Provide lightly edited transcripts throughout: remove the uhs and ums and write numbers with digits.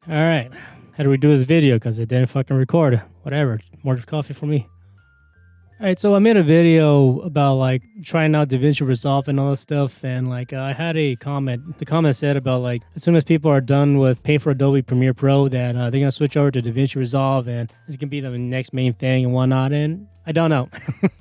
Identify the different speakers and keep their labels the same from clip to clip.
Speaker 1: All right. Had to redo this video because it didn't fucking record. Whatever. More coffee for me. All right, so I made a video about like trying out DaVinci Resolve and all this stuff, and like I had a comment. The comment said about like as soon as people are done with paying for Adobe Premiere Pro, that they're gonna switch over to DaVinci Resolve, and it's gonna be the next main thing and whatnot. And I don't know.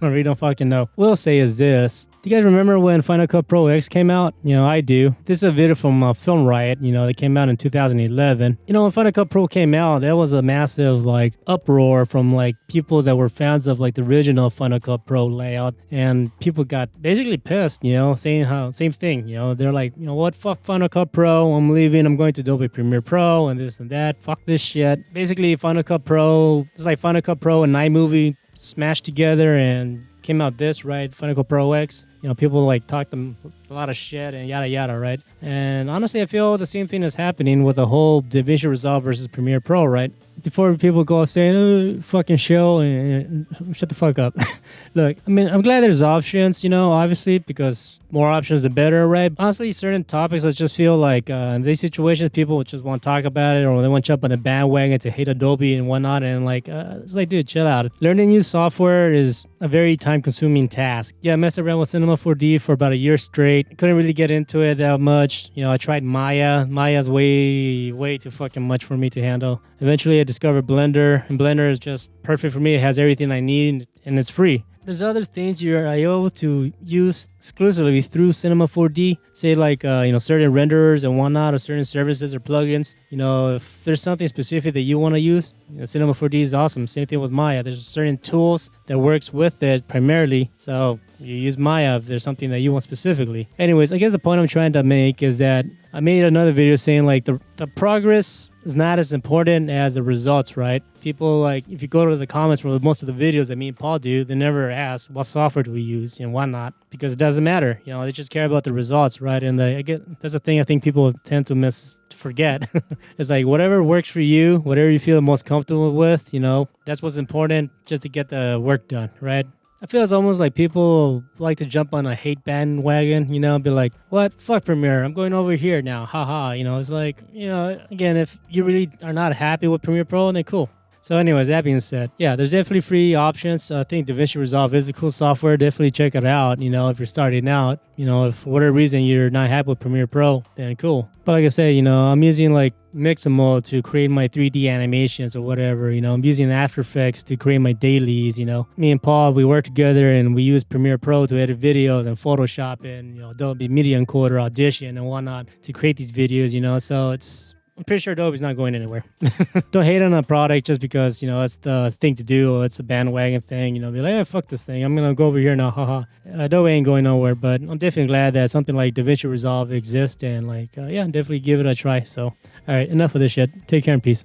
Speaker 1: I really don't fucking know. What I'll say is this. Do you guys remember when Final Cut Pro X came out? You know, I do. This is a video from Film Riot, that came out in 2011. When Final Cut Pro came out, there was a massive like uproar from like people that were fans of like the original Final Cut Pro layout, and people got basically pissed, saying how same thing, they're like, what, fuck Final Cut Pro, I'm leaving, I'm going to Adobe Premiere Pro and this and that, fuck this shit. Basically, Final Cut Pro, it's like Final Cut Pro and iMovie smashed together and came out this, right? Final Cut Pro X. People like talked them a lot of shit and yada yada, right? And honestly, I feel the same thing is happening with the whole DaVinci Resolve versus Premiere Pro, right? Before people go saying, oh, fucking show, and shut the fuck up. Look, I mean, I'm glad there's options, obviously, because more options the better, right? Honestly, certain topics I just feel like in these situations, people just want to talk about it, or they want to jump on the bandwagon to hate Adobe and whatnot. And like, it's like, dude, chill out. Learning new software is a very time-consuming task. Yeah, I messed around with Cinema 4D for about a year straight. Couldn't really get into it that much. I tried Maya. Maya's way too fucking much for me to handle. Eventually, I discovered Blender, and Blender is just perfect for me. It has everything I need, and it's free. There's other things you're able to use exclusively through Cinema 4D. Say like, certain renderers and whatnot, or certain services or plugins. If there's something specific that you want to use, Cinema 4D is awesome. Same thing with Maya. There's certain tools that works with it primarily. So you use Maya if there's something that you want specifically. Anyways, I guess the point I'm trying to make is that I made another video saying like the progress is not as important as the results, right? People like, if you go to the comments for most of the videos that me and Paul do, they never ask what software do we use and whatnot, because it doesn't matter. They just care about the results, right? And that's the thing I think people tend to forget. It's like whatever works for you, whatever you feel most comfortable with, that's what's important, just to get the work done, right? I feel it's almost like people like to jump on a hate bandwagon, be like, what? Fuck Premiere. I'm going over here now. Haha. It's like, again, if you really are not happy with Premiere Pro, then cool. So anyways, that being said, yeah, there's definitely free options. I think DaVinci Resolve is a cool software. Definitely check it out, if you're starting out. If for whatever reason you're not happy with Premiere Pro, then cool. But like I said, I'm using like Mixamo to create my 3D animations or whatever. I'm using After Effects to create my dailies. Me and Paul, we work together and we use Premiere Pro to edit videos, and Photoshop and, Adobe Media Encoder, Audition and whatnot to create these videos, so I'm pretty sure Adobe's not going anywhere. Don't hate on a product just because, it's the thing to do, or it's a bandwagon thing, be like, hey, fuck this thing. I'm going to go over here now, haha. Adobe ain't going nowhere, but I'm definitely glad that something like DaVinci Resolve exists, and like, definitely give it a try. So, all right, enough of this shit. Take care and peace.